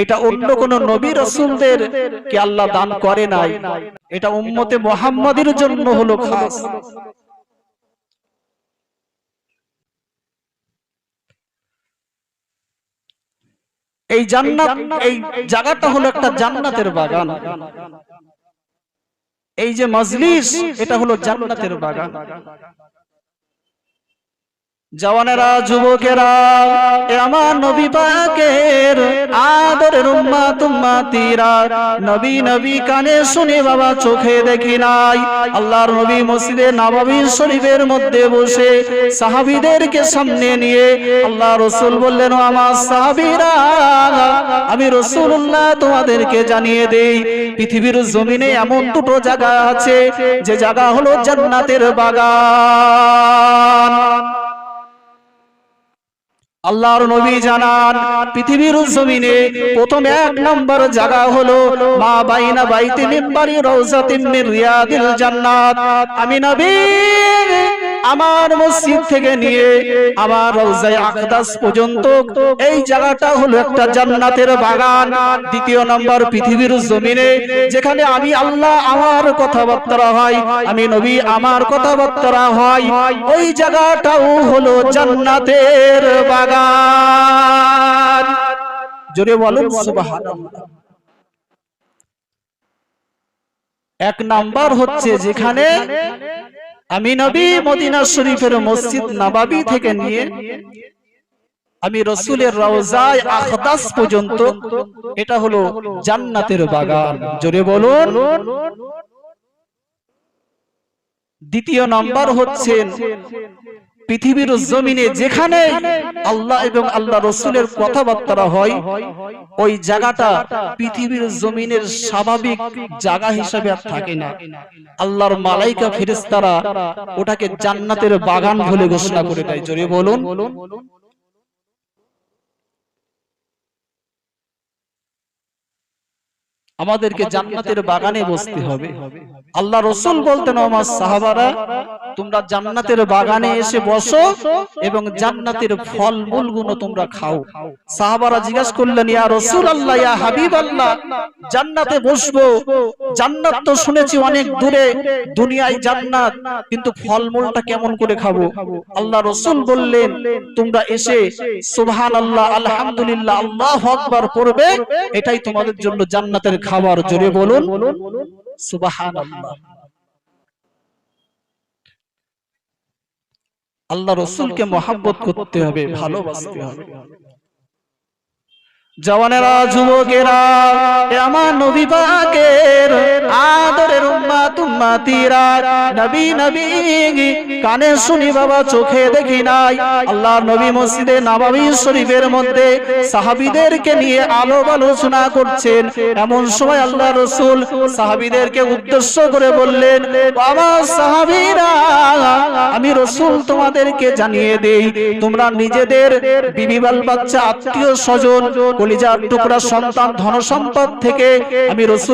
এটা অন্য কোন নবী রাসূলদের কে আল্লাহ দান করে নাই, এটা উম্মতে মুহাম্মাদের জন্য হলো খাস। এই জান্নাত, এই জায়গাটা হলো একটা জান্নাতের বাগান। এই যে মজলিস, এটা হলো জান্নাতের বাগান। জওয়ানেরা, যুবকেরা, এ আমার নবী পাকের আদরের উম্মত উম্মতিরা, নবী নবী কানে শুনে বাবা চোখে দেখি নাই, আল্লাহর নবী মসজিদে নববী শরীফের মধ্যে বসে সাহাবীদেরকে সামনে নিয়ে আল্লাহ রাসূল বললেন, ও আমার সাহাবীরা, আমি রাসূলুল্লাহ তোমাদেরকে জানিয়ে দেই, পৃথিবীর জমিনে এমন দুটো জায়গা আছে, যে জায়গা হলো জান্নাতের বাগান। আল্লাহর নবী জানান, পৃথিবীর জমিনে প্রথম এক নম্বর জায়গা হলো মা বাইনা বাইতি মিম্বারি রওজাতিন মির রিয়াদিল জান্নাত। আমি নবী আমার মসজিদ থেকে নিয়ে আমার রওজায়ে আকদাস পর্যন্ত এই জায়গাটা হলো একটা জান্নাতের বাগান। দ্বিতীয় নম্বর, পৃথিবীর জমিনে যেখানে আমি আল্লাহ আমার কথাবার্তা হয়, আমি নবী আমার কথাবার্তা হয়, ওই জায়গাটাও হলো জান্নাতের বাগান। জোরে বলুন সুবহানাল্লাহ। এক নাম্বার হচ্ছে যেখানে আমি নবী মদিনা শরীফের মসজিদ নববী থেকে নিয়ে আমি রাসূলের রওজায়ে আকদাস পর্যন্ত, এটা হলো জান্নাতের বাগান। জোরে বলুন। দ্বিতীয় নাম্বার হচ্ছে পৃথিবীর জমিনে যেখানে আল্লাহ এবং আল্লাহ রাসূলের কথাবার্তা হয়, ওই জায়গাটা পৃথিবীর জমিনের স্বাভাবিক জায়গা হিসেবে আর থাকে না। আল্লাহর মালায়েকা ফেরেশতারা ওটাকে জান্নাতের বাগান বলে ঘোষণা করে দেয়। জোরে বলুন। আমাদেরকে জান্নাতের বাগানে বসতে হবে। আল্লাহ রাসূল বলতেন, ও আমার সাহাবারা, তোমরা জান্নাতের বাগানে এসে বসো এবং জান্নাতের ফলমূলগুলো তোমরা খাও। সাহাবারা জিজ্ঞাসা করলেন, ইয়া রাসূলুল্লাহ, ইয়া হাবিবাল্লাহ, জান্নাতে বসবো, জান্নাত তো শুনেছি অনেক দূরে, দুনিয়ায় জান্নাত, কিন্তু ফলমূলটা কেমন করে খাবো? আল্লাহ রাসূল বললেন, তোমরা এসে সুবহানাল্লাহ, আলহামদুলিল্লাহ, আল্লাহু আকবার পড়বে, এটাই তোমাদের জন্য জান্নাতের খাবার। জোরে বলুন সুবহানাল্লাহ। আল্লাহ রাসূলকে মহব্বত করতে হবে, ভালোবাসতে হবে। জওয়ানেরা, যুবকেরা, এ আমার নবী পাকের আদরের উম্মত উম্মতিরা, নবী নবী কানে শুনি বাবা চোখে দেখি নাই, আল্লাহর নবী মসজিদে নববী শরীফের মধ্যে সাহাবীদেরকে নিয়ে আলাপ আলোচনা করছেন। এমন সময় আল্লাহ রাসূল সাহাবীদেরকে উদ্দেশ্য করে বললেন, আমার সাহাবীরা, আমি রাসূল তোমাদেরকে জানিয়ে দেই, তোমরা নিজেদের বিবি বাল বাচ্চা, আত্মীয় স্বজন, কলিজার টুকরা সন্তান, ধন সম্পদ থেকে আমি রাসূল